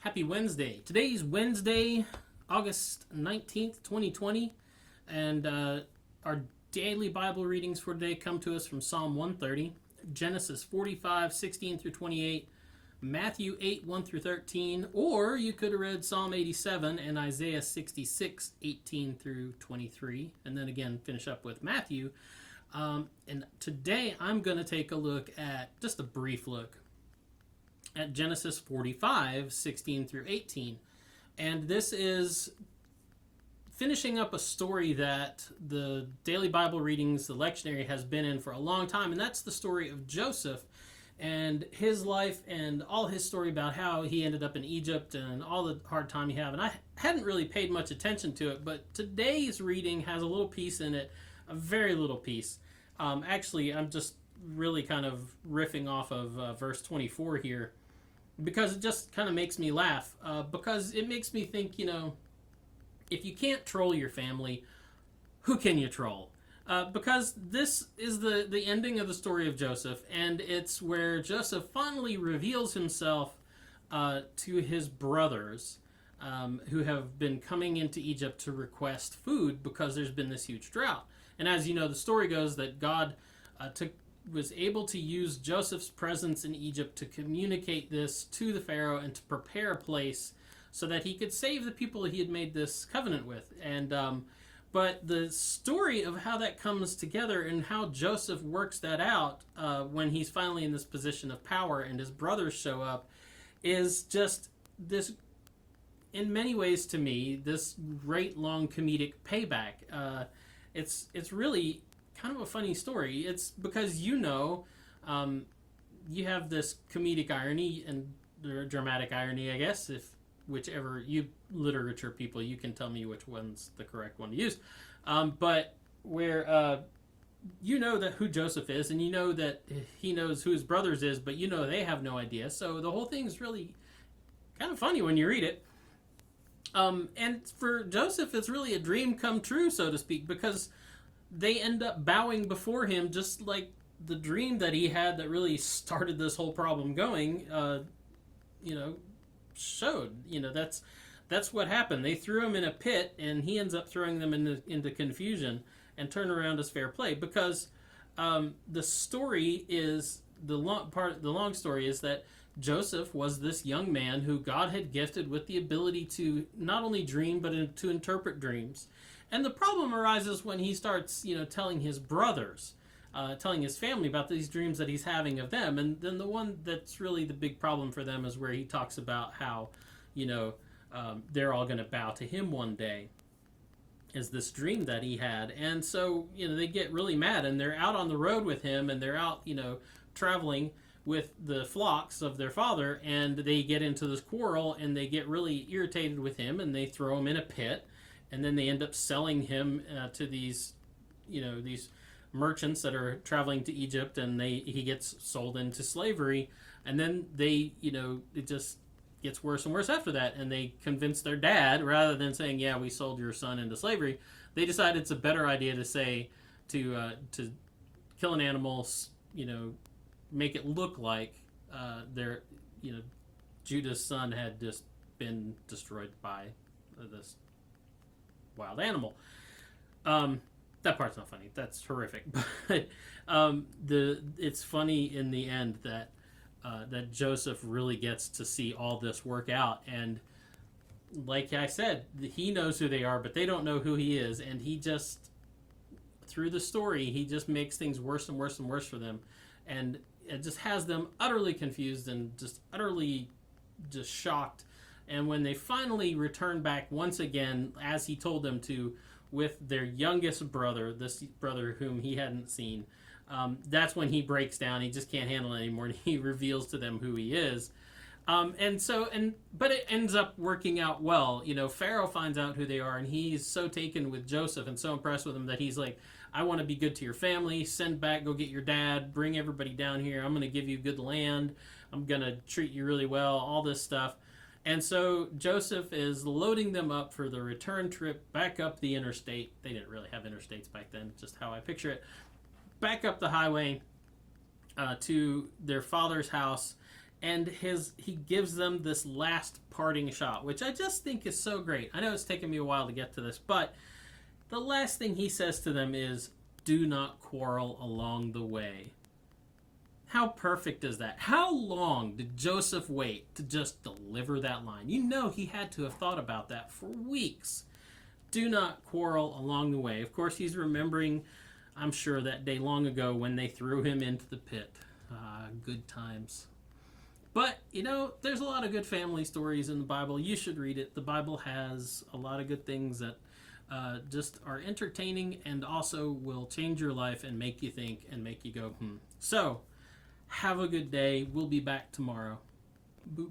Happy Wednesday. Today's Wednesday, August 19th, 2020, and our daily Bible readings for today come to us from Psalm 130, Genesis 45, 16 through 28, Matthew 8, 1 through 13, or you could have read Psalm 87 and Isaiah 66, 18 through 23, and then again finish up with Matthew. And today I'm going to take a look at, just a brief look, at Genesis 45, 16 through 18. And this is finishing up a story that the Daily Bible Readings, the lectionary, has been in for a long time, and that's the story of Joseph and his life and all his story about how he ended up in Egypt and all the hard time he had. And I hadn't really paid much attention to it, but today's reading has a little piece in it, a very little piece. Actually, I'm just really kind of riffing off of verse 24 here, because it just kind of makes me laugh, because it makes me think, if you can't troll your family, who can you troll? Because this is the ending of the story of Joseph, and it's where Joseph finally reveals himself to his brothers, who have been coming into Egypt to request food because there's been this huge drought. And as you know, the story goes that God was able to use Joseph's presence in Egypt to communicate this to the Pharaoh and to prepare a place so that he could save the people he had made this covenant with. And but the story of how that comes together and how Joseph works that out when he's finally in this position of power and his brothers show up is just this, in many ways to me, this great long comedic payback. It's really kind of a funny story. It's because you have this comedic irony and dramatic irony, I guess, whichever you literature people, you can tell me which one's the correct one to use. But where you know that who Joseph is, and you know that he knows who his brothers is, but they have no idea. So the whole thing's really kind of funny when you read it. And for Joseph, it's really a dream come true, so to speak, because they end up bowing before him, just like the dream that he had that really started this whole problem going, showed. That's what happened. They threw him in a pit, and he ends up throwing them into confusion and turn around as fair play. Because the story is, the long story is that Joseph was this young man who God had gifted with the ability to not only dream, but to interpret dreams. And the problem arises when he starts, telling his brothers, telling his family about these dreams that he's having of them. And then the one that's really the big problem for them is where he talks about how, they're all going to bow to him one day, is this dream that he had. And so, they get really mad, and they're out on the road with him, and they're out, traveling with the flocks of their father, and they get into this quarrel, and they get really irritated with him, and they throw him in a pit. And then they end up selling him to these merchants that are traveling to Egypt, and he gets sold into slavery. And then it just gets worse and worse after that. And they convince their dad, rather than saying, "Yeah, we sold your son into slavery," they decide it's a better idea to say to kill an animal, make it look like Judah's son had just been destroyed by this wild animal. That part's not funny. That's horrific. But it's funny in the end that Joseph really gets to see all this work out. And like I said, he knows who they are, but they don't know who he is. And he just, through the story, he just makes things worse and worse and worse for them. And it just has them utterly confused and just utterly just shocked. And when they finally return back once again, as he told them to, with their youngest brother, this brother whom he hadn't seen, that's when he breaks down. He just can't handle it anymore, and he reveals to them who he is. But it ends up working out well. Pharaoh finds out who they are, and he's so taken with Joseph and so impressed with him that he's like, "I want to be good to your family. Send back, go get your dad, bring everybody down here. I'm going to give you good land. I'm going to treat you really well," all this stuff. And so Joseph is loading them up for the return trip back up the interstate. They didn't really have interstates back then, just how I picture it. Back up the highway to their father's house. and he gives them this last parting shot, which I just think is so great. I know it's taken me a while to get to this, but the last thing he says to them is, "Do not quarrel along the way." How perfect is that? How long did Joseph wait to just deliver that line? You know he had to have thought about that for weeks. Do not quarrel along the way. Of course, he's remembering, I'm sure, that day long ago when they threw him into the pit. Good times. But, there's a lot of good family stories in the Bible. You should read it. The Bible has a lot of good things that just are entertaining and also will change your life and make you think and make you go, So, have a good day. We'll be back tomorrow. Boop.